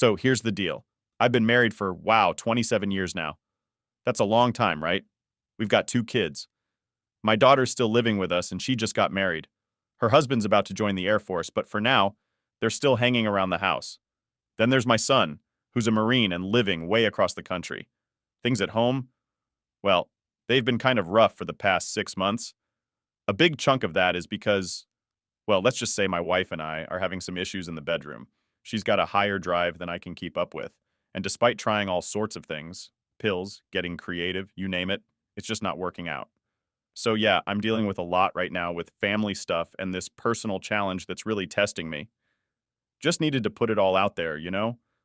So here's the deal. I've been married for, wow, 27 years now. That's a long time, right? We've got 2 kids. My daughter's still living with us and she just got married. Her husband's about to join the Air Force, but for now, they're still hanging around the house. Then there's my son, who's a Marine and living way across the country. Things at home? Well, they've been kind of rough for the past 6 months. A big chunk of that is because, well, let's just say my wife and I are having some issues in the bedroom. She's got a higher drive than I can keep up with. And despite trying all sorts of things, pills, getting creative, you name it, it's just not working out. So yeah, I'm dealing with a lot right now with family stuff and this personal challenge that's really testing me. Just needed to put it all out there,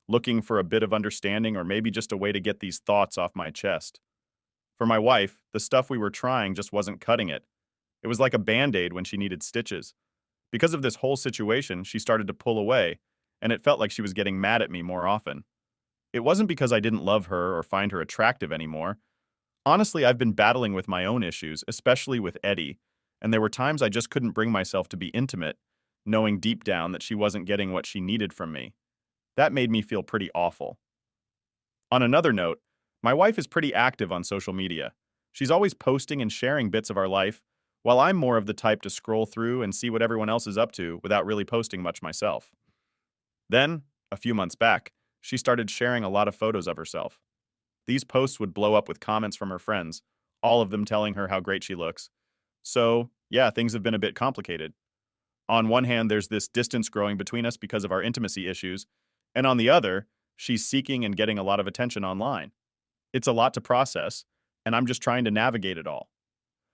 looking for a bit of understanding or maybe just a way to get these thoughts off my chest. For my wife, the stuff we were trying just wasn't cutting it. It was like a band-aid when she needed stitches. Because of this whole situation, she started to pull away, and it felt like she was getting mad at me more often. It wasn't because I didn't love her or find her attractive anymore. Honestly, I've been battling with my own issues, especially with Eddie, and there were times I just couldn't bring myself to be intimate, knowing deep down that she wasn't getting what she needed from me. That made me feel pretty awful. On another note, my wife is pretty active on social media. She's always posting and sharing bits of our life, while I'm more of the type to scroll through and see what everyone else is up to without really posting much myself. Then, a few months back, she started sharing a lot of photos of herself. These posts would blow up with comments from her friends, all of them telling her how great she looks. So, yeah, things have been a bit complicated. On one hand, there's this distance growing between us because of our intimacy issues, and on the other, she's seeking and getting a lot of attention online. It's a lot to process, and I'm just trying to navigate it all.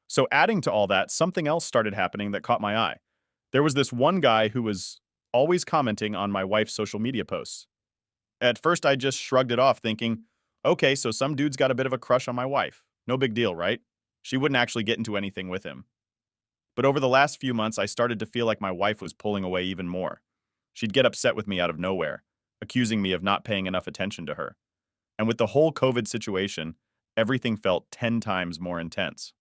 So adding to all that, something else started happening that caught my eye. There was this one guy who was always commenting on my wife's social media posts. At first, I just shrugged it off, thinking, okay, so some dude's got a bit of a crush on my wife. No big deal, right? She wouldn't actually get into anything with him. But over the last few months, I started to feel like my wife was pulling away even more. She'd get upset with me out of nowhere, accusing me of not paying enough attention to her. And with the whole COVID situation, everything felt 10 times more intense.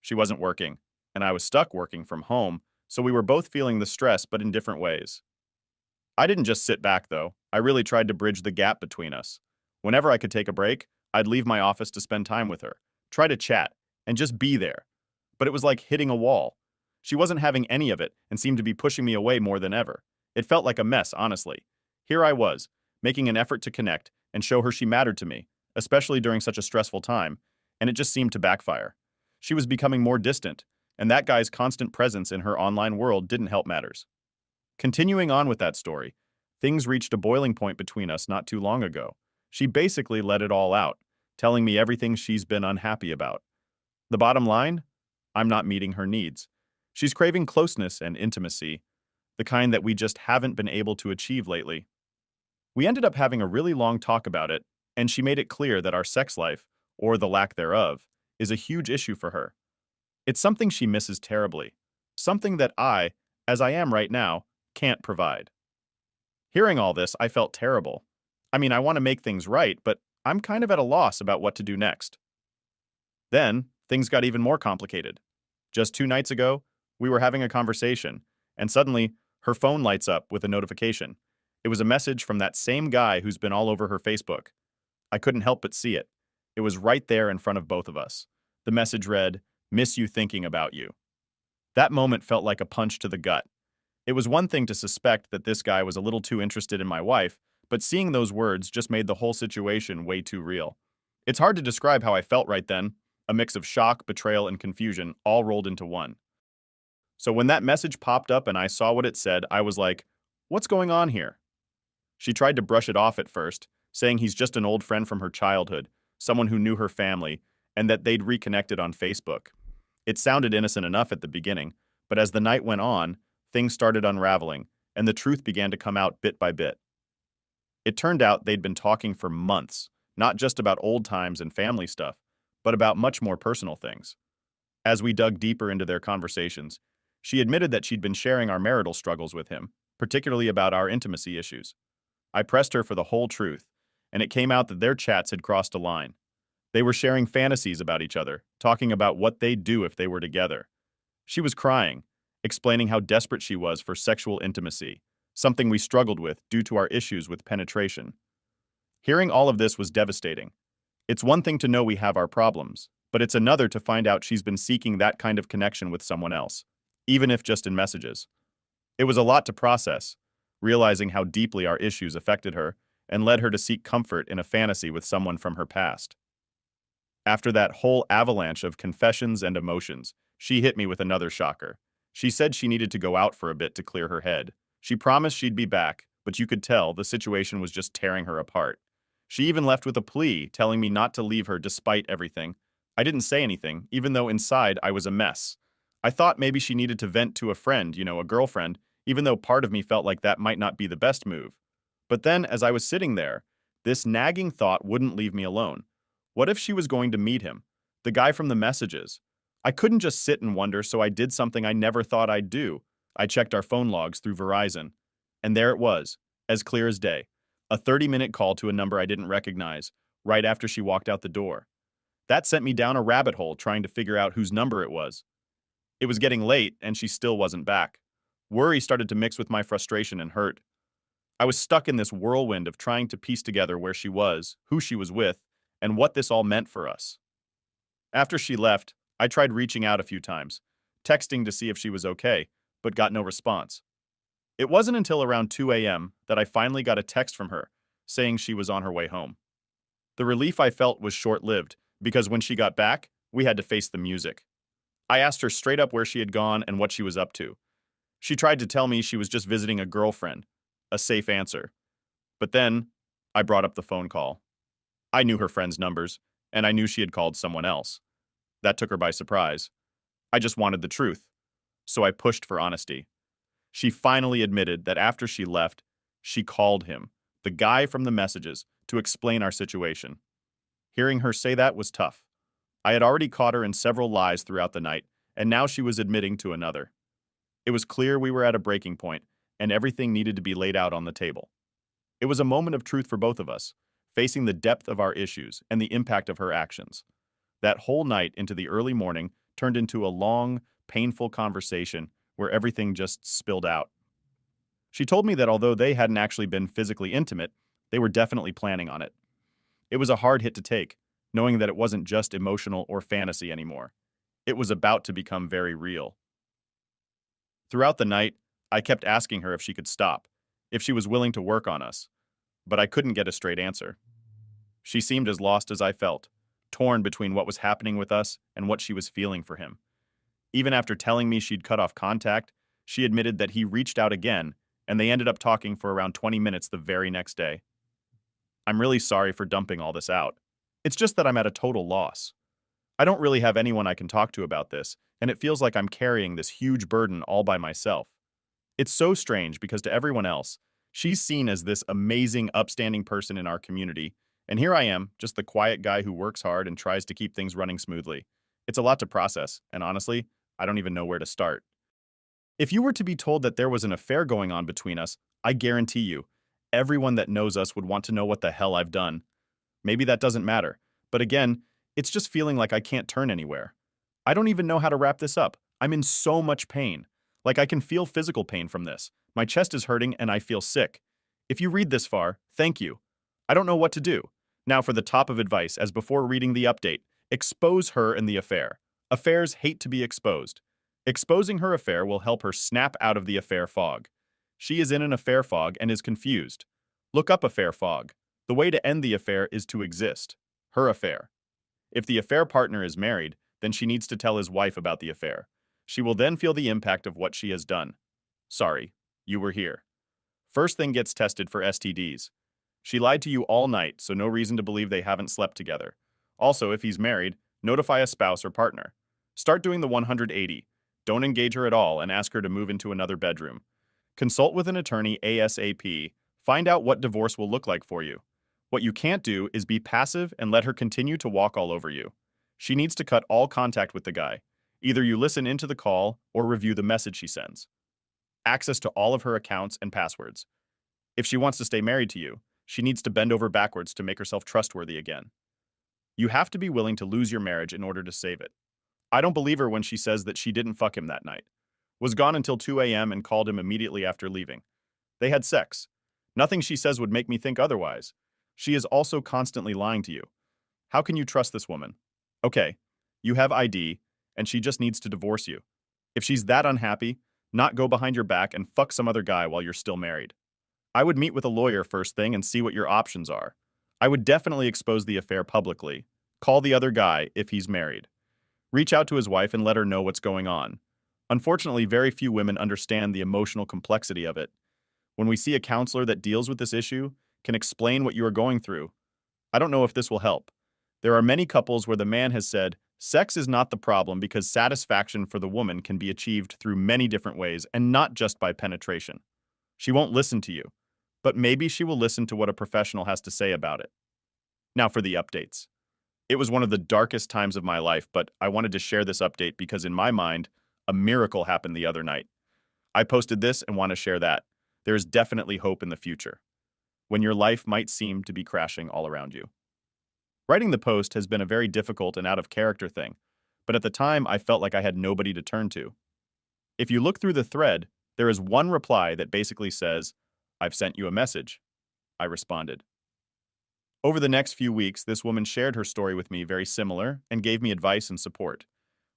She wasn't working, and I was stuck working from home, so we were both feeling the stress, but in different ways. I didn't just sit back, though. I really tried to bridge the gap between us. Whenever I could take a break, I'd leave my office to spend time with her, try to chat, and just be there. But it was like hitting a wall. She wasn't having any of it and seemed to be pushing me away more than ever. It felt like a mess, honestly. Here I was, making an effort to connect and show her she mattered to me, especially during such a stressful time, and it just seemed to backfire. She was becoming more distant, and that guy's constant presence in her online world didn't help matters. Continuing on with that story, things reached a boiling point between us not too long ago. She basically let it all out, telling me everything she's been unhappy about. The bottom line? I'm not meeting her needs. She's craving closeness and intimacy, the kind that we just haven't been able to achieve lately. We ended up having a really long talk about it, and she made it clear that our sex life, or the lack thereof, is a huge issue for her. It's something she misses terribly, something that I, as I am right now, can't provide. Hearing all this, I felt terrible. I mean, I want to make things right, but I'm kind of at a loss about what to do next. Then, things got even more complicated. Just 2 nights ago, we were having a conversation, and suddenly, her phone lights up with a notification. It was a message from that same guy who's been all over her Facebook. I couldn't help but see it. It was right there in front of both of us. The message read, "Miss you thinking about you." That moment felt like a punch to the gut. It was one thing to suspect that this guy was a little too interested in my wife, but seeing those words just made the whole situation way too real. It's hard to describe how I felt right then, a mix of shock, betrayal, and confusion all rolled into one. So when that message popped up and I saw what it said, I was like, what's going on here? She tried to brush it off at first, saying he's just an old friend from her childhood, someone who knew her family, and that they'd reconnected on Facebook. It sounded innocent enough at the beginning, but as the night went on, things started unraveling, and the truth began to come out bit by bit. It turned out they'd been talking for months, not just about old times and family stuff, but about much more personal things. As we dug deeper into their conversations, she admitted that she'd been sharing our marital struggles with him, particularly about our intimacy issues. I pressed her for the whole truth, and it came out that their chats had crossed a line. They were sharing fantasies about each other, talking about what they'd do if they were together. She was crying, explaining how desperate she was for sexual intimacy, something we struggled with due to our issues with penetration. Hearing all of this was devastating. It's one thing to know we have our problems, but it's another to find out she's been seeking that kind of connection with someone else, even if just in messages. It was a lot to process, realizing how deeply our issues affected her and led her to seek comfort in a fantasy with someone from her past. After that whole avalanche of confessions and emotions, she hit me with another shocker. She said she needed to go out for a bit to clear her head. She promised she'd be back, but you could tell the situation was just tearing her apart. She even left with a plea, telling me not to leave her despite everything. I didn't say anything, even though inside I was a mess. I thought maybe she needed to vent to a friend, a girlfriend, even though part of me felt like that might not be the best move. But then, as I was sitting there, this nagging thought wouldn't leave me alone. What if she was going to meet him? The guy from the messages. I couldn't just sit and wonder, so I did something I never thought I'd do. I checked our phone logs through Verizon. And there it was, as clear as day. A 30-minute call to a number I didn't recognize, right after she walked out the door. That sent me down a rabbit hole trying to figure out whose number it was. It was getting late, and she still wasn't back. Worry started to mix with my frustration and hurt. I was stuck in this whirlwind of trying to piece together where she was, who she was with, and what this all meant for us. After she left, I tried reaching out a few times, texting to see if she was okay, but got no response. It wasn't until around 2 a.m. that I finally got a text from her, saying she was on her way home. The relief I felt was short-lived, because when she got back, we had to face the music. I asked her straight up where she had gone and what she was up to. She tried to tell me she was just visiting a girlfriend, a safe answer. But then, I brought up the phone call. I knew her friend's numbers, and I knew she had called someone else. That took her by surprise. I just wanted the truth, so I pushed for honesty. She finally admitted that after she left, she called him, the guy from the messages, to explain our situation. Hearing her say that was tough. I had already caught her in several lies throughout the night, and now she was admitting to another. It was clear we were at a breaking point, and everything needed to be laid out on the table. It was a moment of truth for both of us, facing the depth of our issues and the impact of her actions. That whole night into the early morning turned into a long, painful conversation where everything just spilled out. She told me that although they hadn't actually been physically intimate, they were definitely planning on it. It was a hard hit to take, knowing that it wasn't just emotional or fantasy anymore. It was about to become very real. Throughout the night, I kept asking her if she could stop, if she was willing to work on us, but I couldn't get a straight answer. She seemed as lost as I felt, torn between what was happening with us and what she was feeling for him. Even after telling me she'd cut off contact, she admitted that he reached out again, and they ended up talking for around 20 minutes the very next day. I'm really sorry for dumping all this out. It's just that I'm at a total loss. I don't really have anyone I can talk to about this, and it feels like I'm carrying this huge burden all by myself. It's so strange because to everyone else, she's seen as this amazing, upstanding person in our community, and here I am, just the quiet guy who works hard and tries to keep things running smoothly. It's a lot to process, and honestly, I don't even know where to start. If you were to be told that there was an affair going on between us, I guarantee you, everyone that knows us would want to know what the hell I've done. Maybe that doesn't matter, but again, it's just feeling like I can't turn anywhere. I don't even know how to wrap this up. I'm in so much pain. Like I can feel physical pain from this. My chest is hurting and I feel sick. If you read this far, thank you. I don't know what to do. Now for the top of advice, as before reading the update, expose her and the affair. Affairs hate to be exposed. Exposing her affair will help her snap out of the affair fog. She is in an affair fog and is confused. Look up affair fog. The way to end the affair is to exist. Her affair. If the affair partner is married, then she needs to tell his wife about the affair. She will then feel the impact of what she has done. Sorry, you were here. First thing gets tested for STDs. She lied to you all night, so no reason to believe they haven't slept together. Also, if he's married, notify a spouse or partner. Start doing the 180. Don't engage her at all and ask her to move into another bedroom. Consult with an attorney ASAP. Find out what divorce will look like for you. What you can't do is be passive and let her continue to walk all over you. She needs to cut all contact with the guy. Either you listen into the call or review the message she sends. Access to all of her accounts and passwords. If she wants to stay married to you, she needs to bend over backwards to make herself trustworthy again. You have to be willing to lose your marriage in order to save it. I don't believe her when she says that she didn't fuck him that night. Was gone until 2 a.m. and called him immediately after leaving. They had sex. Nothing she says would make me think otherwise. She is also constantly lying to you. How can you trust this woman? Okay, you have ID, and she just needs to divorce you. If she's that unhappy, not go behind your back and fuck some other guy while you're still married. I would meet with a lawyer first thing and see what your options are. I would definitely expose the affair publicly. Call the other guy if he's married. Reach out to his wife and let her know what's going on. Unfortunately, very few women understand the emotional complexity of it. When we see a counselor that deals with this issue, can explain what you are going through, I don't know if this will help. There are many couples where the man has said, sex is not the problem because satisfaction for the woman can be achieved through many different ways and not just by penetration. She won't listen to you, but maybe she will listen to what a professional has to say about it. Now for the updates. It was one of the darkest times of my life, but I wanted to share this update because in my mind, a miracle happened the other night. I posted this and want to share that. There is definitely hope in the future, when your life might seem to be crashing all around you. Writing the post has been a very difficult and out of character thing, but at the time I felt like I had nobody to turn to. If you look through the thread, there is one reply that basically says, "I've sent you a message." I responded. Over the next few weeks, this woman shared her story with me very similar and gave me advice and support.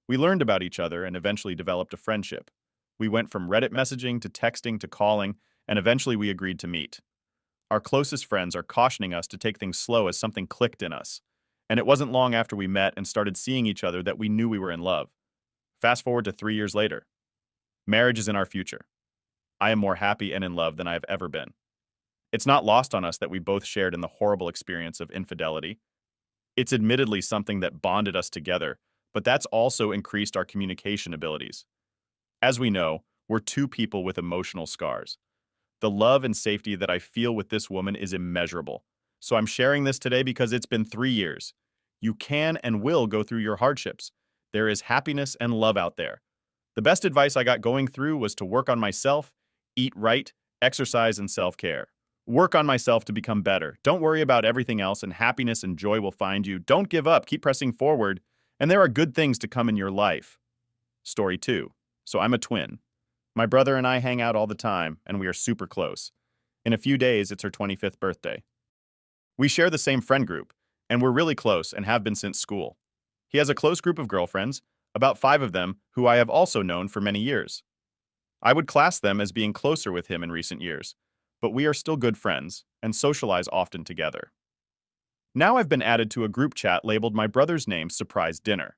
We learned about each other and eventually developed a friendship. We went from Reddit messaging to texting to calling, and eventually we agreed to meet. Our closest friends are cautioning us to take things slow as something clicked in us. And it wasn't long after we met and started seeing each other that we knew we were in love. Fast forward to 3 years later. Marriage is in our future. I am more happy and in love than I have ever been. It's not lost on us that we both shared in the horrible experience of infidelity. It's admittedly something that bonded us together, but that's also increased our communication abilities. As we know, we're two people with emotional scars. The love and safety that I feel with this woman is immeasurable. So I'm sharing this today because it's been 3 years. You can and will go through your hardships. There is happiness and love out there. The best advice I got going through was to work on myself, eat right, exercise, and self-care. Work on myself to become better. Don't worry about everything else, and happiness and joy will find you. Don't give up. Keep pressing forward, and there are good things to come in your life. Story 2. So I'm a twin. My brother and I hang out all the time, and we are super close. In a few days, it's her 25th birthday. We share the same friend group, and we're really close and have been since school. He has a close group of girlfriends, about 5 of them, who I have also known for many years. I would class them as being closer with him in recent years, but we are still good friends and socialize often together. Now I've been added to a group chat labeled my brother's name Surprise Dinner.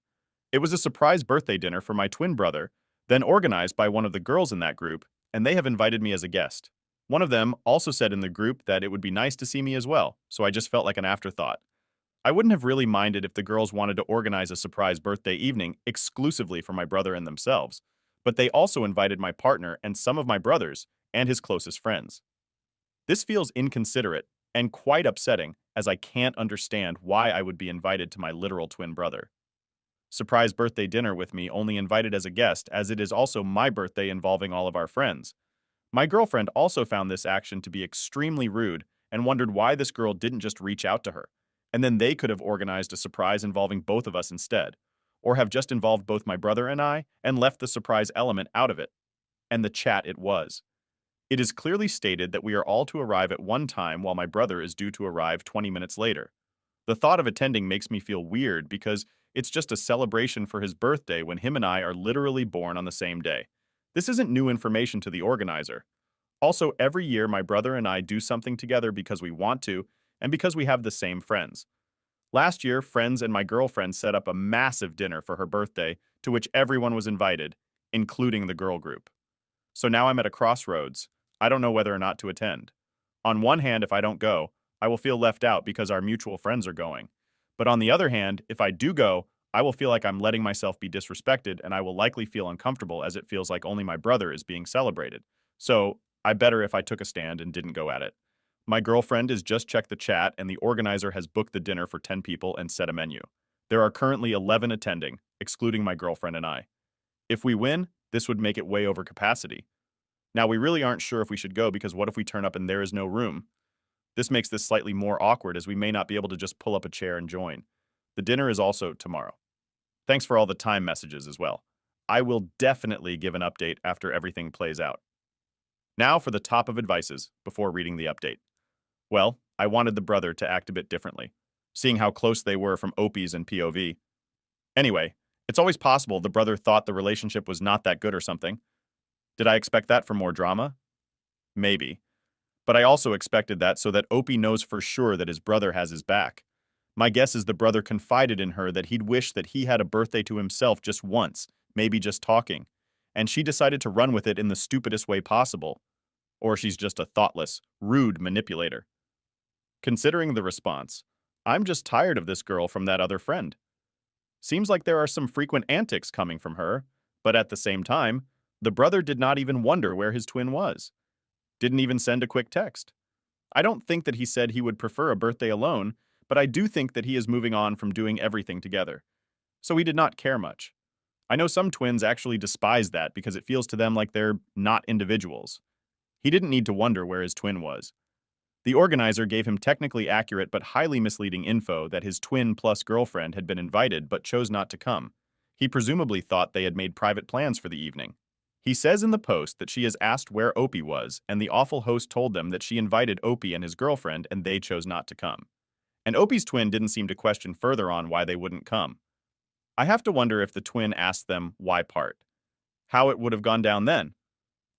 It was a surprise birthday dinner for my twin brother, then organized by one of the girls in that group, and they have invited me as a guest. One of them also said in the group that it would be nice to see me as well, so I just felt like an afterthought. I wouldn't have really minded if the girls wanted to organize a surprise birthday evening exclusively for my brother and themselves, but they also invited my partner and some of my brothers and his closest friends. This feels inconsiderate and quite upsetting, as I can't understand why I would be invited to my literal twin brother. Surprise birthday dinner with me only invited as a guest, as it is also my birthday involving all of our friends. My girlfriend also found this action to be extremely rude and wondered why this girl didn't just reach out to her, and then they could have organized a surprise involving both of us instead, or have just involved both my brother and I and left the surprise element out of it. And the chat it was. It is clearly stated that we are all to arrive at one time while my brother is due to arrive 20 minutes later. The thought of attending makes me feel weird because it's just a celebration for his birthday when him and I are literally born on the same day. This isn't new information to the organizer. Also, every year my brother and I do something together because we want to and because we have the same friends. Last year, friends and my girlfriend set up a massive dinner for her birthday to which everyone was invited, including the girl group. So now I'm at a crossroads. I don't know whether or not to attend. On one hand, if I don't go, I will feel left out because our mutual friends are going. But on the other hand, if I do go, I will feel like I'm letting myself be disrespected and I will likely feel uncomfortable as it feels like only my brother is being celebrated. So, I better if I took a stand and didn't go at it. My girlfriend has just checked the chat and the organizer has booked the dinner for 10 people and set a menu. There are currently 11 attending, excluding my girlfriend and I. If we win, this would make it way over capacity. Now, we really aren't sure if we should go because what if we turn up and there is no room? This makes this slightly more awkward as we may not be able to just pull up a chair and join. The dinner is also tomorrow. Thanks for all the time messages as well. I will definitely give an update after everything plays out. Now for the top of advices before reading the update. Well, I wanted the brother to act a bit differently, seeing how close they were from Opie's and POV. Anyway, it's always possible the brother thought the relationship was not that good or something. Did I expect that for more drama? Maybe. But I also expected that so that Opie knows for sure that his brother has his back. My guess is the brother confided in her that he'd wish that he had a birthday to himself just once, maybe just talking. And she decided to run with it in the stupidest way possible. Or she's just a thoughtless, rude manipulator. Considering the response, I'm just tired of this girl from that other friend. Seems like there are some frequent antics coming from her, but at the same time, the brother did not even wonder where his twin was. Didn't even send a quick text. I don't think that he said he would prefer a birthday alone, but I do think that he is moving on from doing everything together. So he did not care much. I know some twins actually despise that because it feels to them like they're not individuals. He didn't need to wonder where his twin was. The organizer gave him technically accurate but highly misleading info that his twin plus girlfriend had been invited but chose not to come. He presumably thought they had made private plans for the evening. He says in the post that she has asked where Opie was, and the awful host told them that she invited Opie and his girlfriend and they chose not to come. And Opie's twin didn't seem to question further on why they wouldn't come. I have to wonder if the twin asked them why part. How it would have gone down then.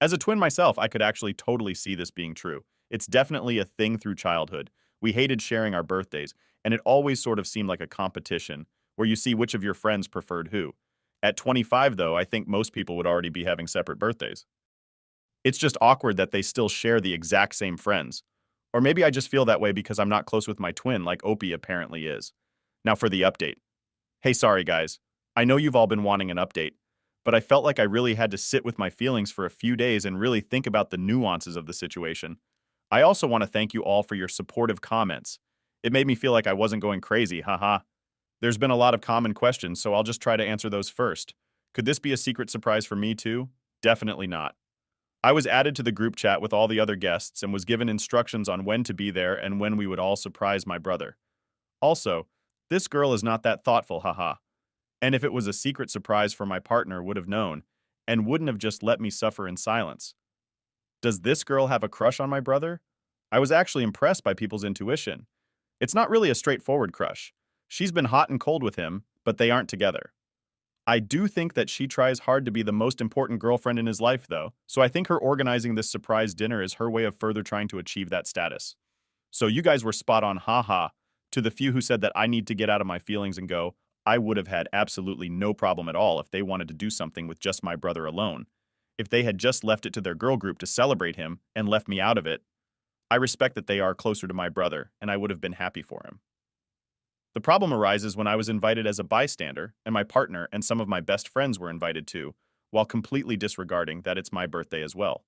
As a twin myself, I could actually totally see this being true. It's definitely a thing through childhood. We hated sharing our birthdays, and it always sort of seemed like a competition, where you see which of your friends preferred who. At 25, though, I think most people would already be having separate birthdays. It's just awkward that they still share the exact same friends. Or maybe I just feel that way because I'm not close with my twin like Opie apparently is. Now for the update. Hey, sorry guys. I know you've all been wanting an update, but I felt like I really had to sit with my feelings for a few days and really think about the nuances of the situation. I also want to thank you all for your supportive comments. It made me feel like I wasn't going crazy, haha. There's been a lot of common questions, so I'll just try to answer those first. Could this be a secret surprise for me too? Definitely not. I was added to the group chat with all the other guests and was given instructions on when to be there and when we would all surprise my brother. Also, this girl is not that thoughtful, haha. And if it was a secret surprise for my partner would have known, and wouldn't have just let me suffer in silence. Does this girl have a crush on my brother? I was actually impressed by people's intuition. It's not really a straightforward crush. She's been hot and cold with him, but they aren't together. I do think that she tries hard to be the most important girlfriend in his life, though, so I think her organizing this surprise dinner is her way of further trying to achieve that status. So you guys were spot on, haha. To the few who said that I need to get out of my feelings and go, I would have had absolutely no problem at all if they wanted to do something with just my brother alone. If they had just left it to their girl group to celebrate him and left me out of it, I respect that they are closer to my brother, and I would have been happy for him. The problem arises when I was invited as a bystander, and my partner and some of my best friends were invited too, while completely disregarding that it's my birthday as well.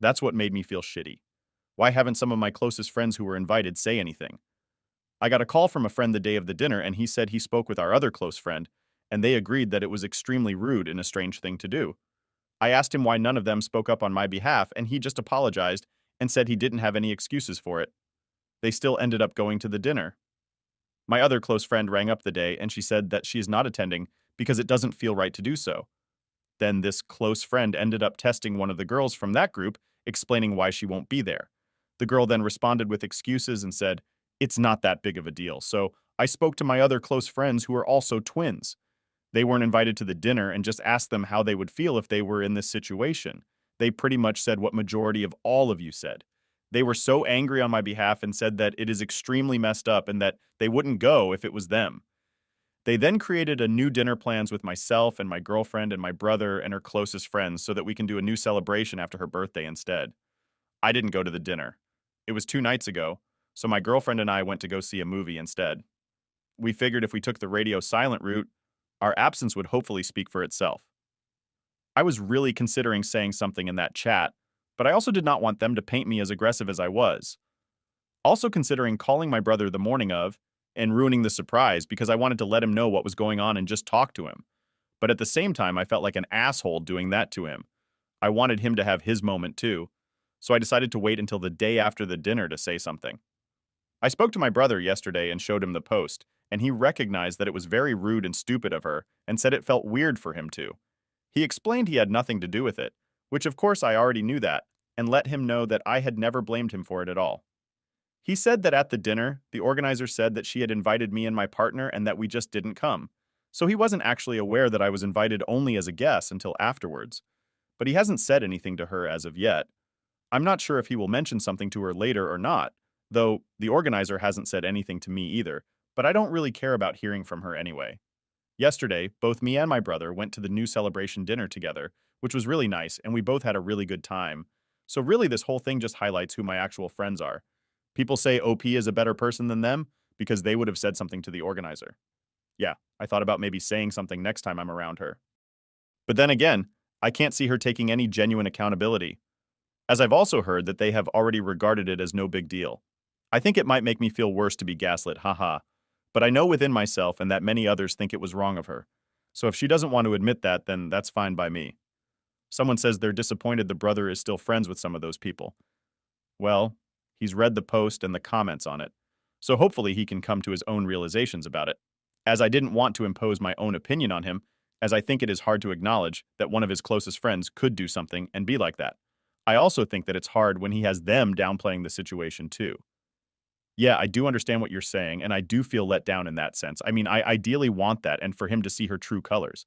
That's what made me feel shitty. Why haven't some of my closest friends who were invited say anything? I got a call from a friend the day of the dinner, and he said he spoke with our other close friend, and they agreed that it was extremely rude and a strange thing to do. I asked him why none of them spoke up on my behalf, and he just apologized and said he didn't have any excuses for it. They still ended up going to the dinner. My other close friend rang up the day, and she said that she is not attending because it doesn't feel right to do so. Then this close friend ended up testing one of the girls from that group, explaining why she won't be there. The girl then responded with excuses and said, "It's not that big of a deal." So I spoke to my other close friends who are also twins. They weren't invited to the dinner and just asked them how they would feel if they were in this situation. They pretty much said what majority of all of you said. They were so angry on my behalf and said that it is extremely messed up and that they wouldn't go if it was them. They then created a new dinner plans with myself and my girlfriend and my brother and her closest friends so that we can do a new celebration after her birthday instead. I didn't go to the dinner. It was 2 nights ago, so my girlfriend and I went to go see a movie instead. We figured if we took the radio silent route, our absence would hopefully speak for itself. I was really considering saying something in that chat, but I also did not want them to paint me as aggressive as I was. Also considering calling my brother the morning of and ruining the surprise because I wanted to let him know what was going on and just talk to him. But at the same time, I felt like an asshole doing that to him. I wanted him to have his moment too, so I decided to wait until the day after the dinner to say something. I spoke to my brother yesterday and showed him the post, and he recognized that it was very rude and stupid of her and said it felt weird for him to. He explained he had nothing to do with it, which of course I already knew that, and let him know that I had never blamed him for it at all. He said that at the dinner, the organizer said that she had invited me and my partner and that we just didn't come. So he wasn't actually aware that I was invited only as a guest until afterwards. But he hasn't said anything to her as of yet. I'm not sure if he will mention something to her later or not, though the organizer hasn't said anything to me either, but I don't really care about hearing from her anyway. Yesterday, both me and my brother went to the new celebration dinner together, which was really nice, and we both had a really good time. So really this whole thing just highlights who my actual friends are. People say OP is a better person than them because they would have said something to the organizer. Yeah, I thought about maybe saying something next time I'm around her. But then again, I can't see her taking any genuine accountability, as I've also heard that they have already regarded it as no big deal. I think it might make me feel worse to be gaslit, haha. But I know within myself and that many others think it was wrong of her. So if she doesn't want to admit that, then that's fine by me. Someone says they're disappointed the brother is still friends with some of those people. Well, he's read the post and the comments on it. So hopefully he can come to his own realizations about it. As I didn't want to impose my own opinion on him, as I think it is hard to acknowledge that one of his closest friends could do something and be like that. I also think that it's hard when he has them downplaying the situation too. Yeah, I do understand what you're saying, and I do feel let down in that sense. I mean, I ideally want that and for him to see her true colors.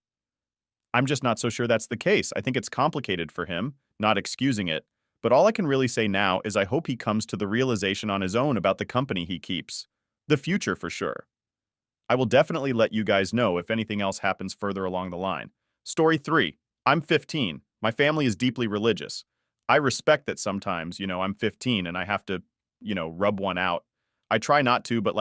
I'm just not so sure that's the case. I think it's complicated for him, not excusing it. But all I can really say now is I hope he comes to the realization on his own about the company he keeps. The future for sure. I will definitely let you guys know if anything else happens further along the line. Story 3. I'm 15. My family is deeply religious. I respect that sometimes, I'm 15 and I have to, rub one out. I try not to, but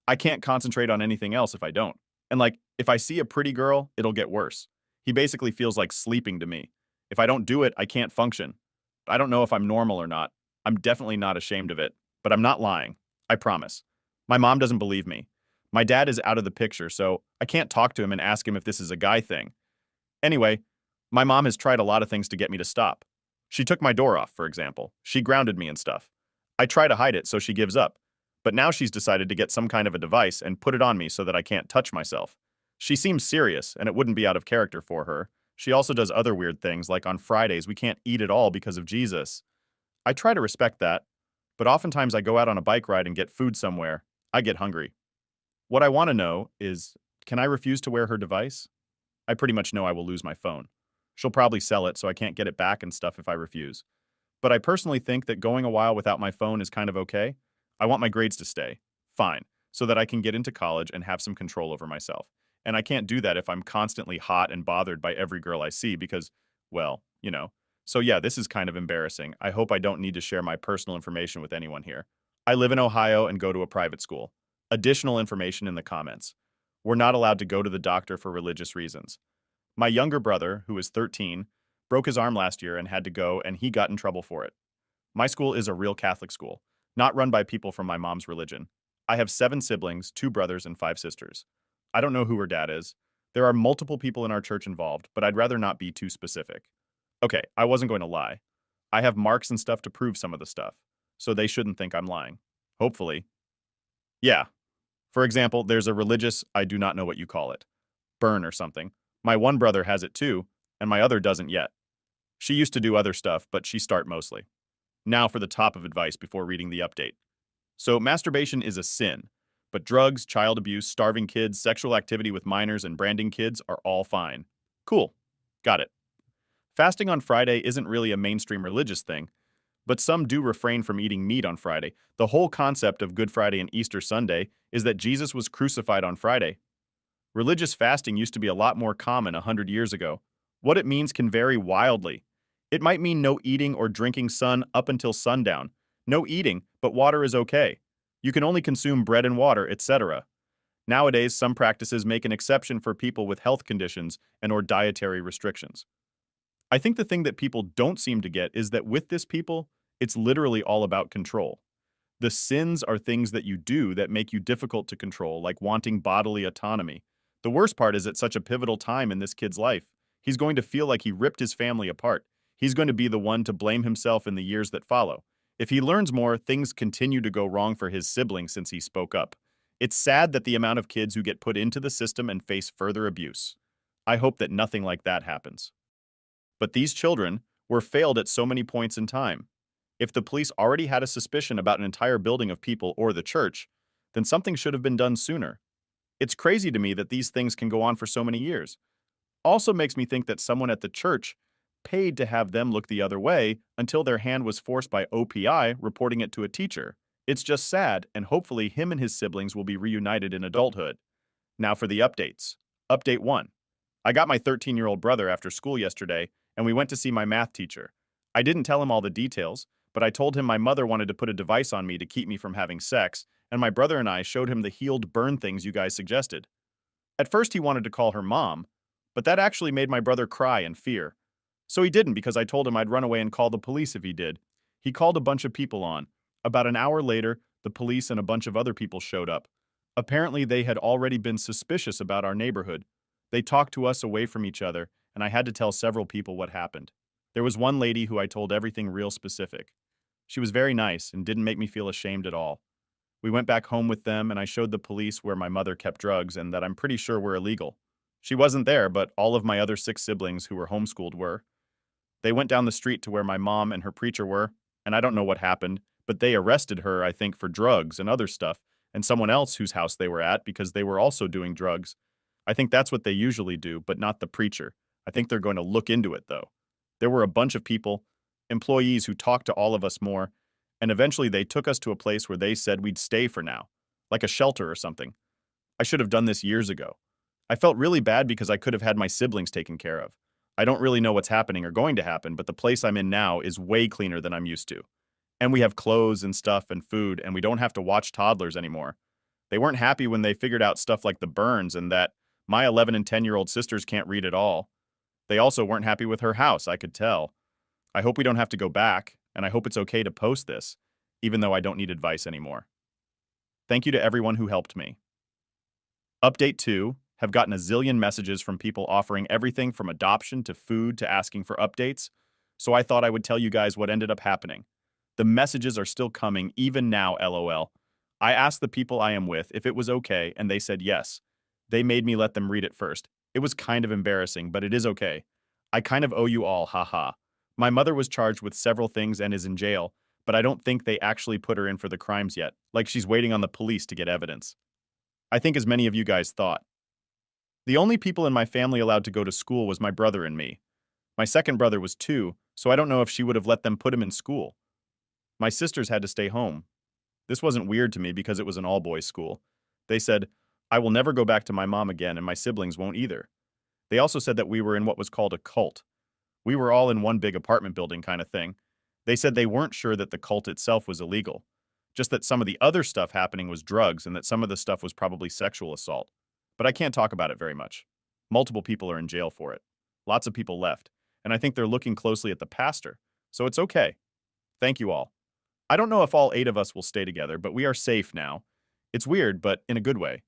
I can't concentrate on anything else if I don't. And if I see a pretty girl, it'll get worse. He basically feels like sleeping to me. If I don't do it, I can't function. I don't know if I'm normal or not. I'm definitely not ashamed of it, but I'm not lying. I promise. My mom doesn't believe me. My dad is out of the picture, so I can't talk to him and ask him if this is a guy thing. Anyway, my mom has tried a lot of things to get me to stop. She took my door off, for example. She grounded me and stuff. I try to hide it, so she gives up. But now she's decided to get some kind of a device and put it on me so that I can't touch myself. She seems serious, and it wouldn't be out of character for her. She also does other weird things, like on Fridays we can't eat at all because of Jesus. I try to respect that, but oftentimes I go out on a bike ride and get food somewhere. I get hungry. What I want to know is, can I refuse to wear her device? I pretty much know I will lose my phone. She'll probably sell it so I can't get it back and stuff if I refuse. But I personally think that going a while without my phone is kind of okay. I want my grades to stay. Fine. So that I can get into college and have some control over myself. And I can't do that if I'm constantly hot and bothered by every girl I see because, well, So yeah, this is kind of embarrassing. I hope I don't need to share my personal information with anyone here. I live in Ohio and go to a private school. Additional information in the comments. We're not allowed to go to the doctor for religious reasons. My younger brother, who is 13, broke his arm last year and had to go, and he got in trouble for it. My school is a real Catholic school, not run by people from my mom's religion. I have 7 siblings, 2 brothers, and 5 sisters. I don't know who her dad is. There are multiple people in our church involved, but I'd rather not be too specific. Okay, I wasn't going to lie. I have marks and stuff to prove some of the stuff, so they shouldn't think I'm lying. Hopefully. Yeah. For example, there's a religious, I do not know what you call it, burn or something. My one brother has it too, and my other doesn't yet. She used to do other stuff, but she start mostly. Now for the top of advice before reading the update. So masturbation is a sin, but drugs, child abuse, starving kids, sexual activity with minors, and branding kids are all fine. Cool. Got it. Fasting on Friday isn't really a mainstream religious thing, but some do refrain from eating meat on Friday. The whole concept of Good Friday and Easter Sunday is that Jesus was crucified on Friday. Religious fasting used to be a lot more common 100 years ago. What it means can vary wildly. It might mean no eating or drinking sun up until sundown. No eating, but water is okay. You can only consume bread and water, etc. Nowadays, some practices make an exception for people with health conditions and/or dietary restrictions. I think the thing that people don't seem to get is that with this people, it's literally all about control. The sins are things that you do that make you difficult to control, like wanting bodily autonomy. The worst part is at such a pivotal time in this kid's life. He's going to feel like he ripped his family apart. He's going to be the one to blame himself in the years that follow. If he learns more, things continue to go wrong for his sibling since he spoke up. It's sad that the amount of kids who get put into the system and face further abuse. I hope that nothing like that happens. But these children were failed at so many points in time. If the police already had a suspicion about an entire building of people or the church, then something should have been done sooner. It's crazy to me that these things can go on for so many years. Also makes me think that someone at the church paid to have them look the other way until their hand was forced by OPI reporting it to a teacher. It's just sad, and hopefully him and his siblings will be reunited in adulthood. Now for the updates. Update 1. I got my 13-year-old brother after school yesterday, and we went to see my math teacher. I didn't tell him all the details, but I told him my mother wanted to put a device on me to keep me from having sex, and my brother and I showed him the healed burn things you guys suggested. At first he wanted to call her mom, but that actually made my brother cry in fear. So he didn't because I told him I'd run away and call the police if he did. He called a bunch of people on. About an hour later, the police and a bunch of other people showed up. Apparently they had already been suspicious about our neighborhood. They talked to us away from each other, and I had to tell several people what happened. There was one lady who I told everything real specific. She was very nice and didn't make me feel ashamed at all. We went back home with them, and I showed the police where my mother kept drugs and that I'm pretty sure were illegal. She wasn't there, but all of my other 6 siblings who were homeschooled were. They went down the street to where my mom and her preacher were, and I don't know what happened, but they arrested her, I think, for drugs and other stuff, and someone else whose house they were at because they were also doing drugs. I think that's what they usually do, but not the preacher. I think they're going to look into it, though. There were a bunch of people, employees who talked to all of us more, and eventually they took us to a place where they said we'd stay for now, like a shelter or something. I should have done this years ago. I felt really bad because I could have had my siblings taken care of. I don't really know what's happening or going to happen, but the place I'm in now is way cleaner than I'm used to. And we have clothes and stuff and food, and we don't have to watch toddlers anymore. They weren't happy when they figured out stuff like the burns and that my 11 and 10-year-old sisters can't read at all. They also weren't happy with her house, I could tell. I hope we don't have to go back, and I hope it's okay to post this, even though I don't need advice anymore. Thank you to everyone who helped me. Update 2. Have gotten a zillion messages from people offering everything from adoption to food to asking for updates, so I thought I would tell you guys what ended up happening. The messages are still coming, even now, LOL. I asked the people I am with if it was okay, and they said yes. They made me let them read it first. It was kind of embarrassing, but it is okay. I kind of owe you all, haha. My mother was charged with several things and is in jail, but I don't think they actually put her in for the crimes yet, like she's waiting on the police to get evidence. I think as many of you guys thought. The only people in my family allowed to go to school was my brother and me. My second brother was 2, so I don't know if she would have let them put him in school. My sisters had to stay home. This wasn't weird to me because it was an all-boys school. They said, I will never go back to my mom again and my siblings won't either. They also said that we were in what was called a cult. We were all in one big apartment building kind of thing. They said they weren't sure that the cult itself was illegal, just that some of the other stuff happening was drugs and that some of the stuff was probably sexual assault. But I can't talk about it very much. Multiple people are in jail for it. Lots of people left, and I think they're looking closely at the pastor, so it's okay. Thank you all. I don't know if all 8 of us will stay together, but we are safe now. It's weird, but in a good way.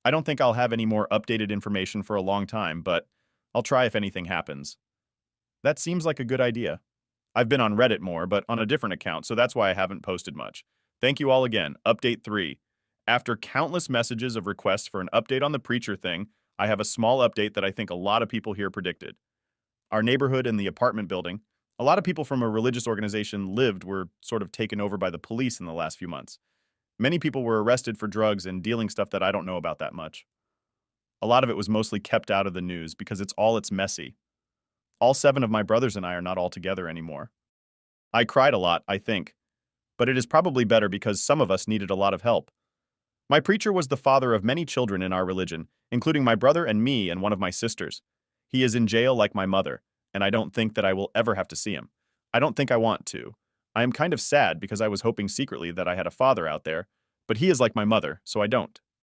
I don't think I'll have any more updated information for a long time, but I'll try if anything happens. That seems like a good idea. I've been on Reddit more, but on a different account, so that's why I haven't posted much. Thank you all again. Update 3. After countless messages of requests for an update on the preacher thing, I have a small update that I think a lot of people here predicted. Our neighborhood and the apartment building, a lot of people from a religious organization were sort of taken over by the police in the last few months. Many people were arrested for drugs and dealing stuff that I don't know about that much. A lot of it was mostly kept out of the news because it's messy. All 7 of my brothers and I are not all together anymore. I cried a lot, I think, but it is probably better because some of us needed a lot of help. My preacher was the father of many children in our religion, including my brother and me and one of my sisters. He is in jail like my mother, and I don't think that I will ever have to see him. I don't think I want to. I am kind of sad because I was hoping secretly that I had a father out there, but he is like my mother, so I don't.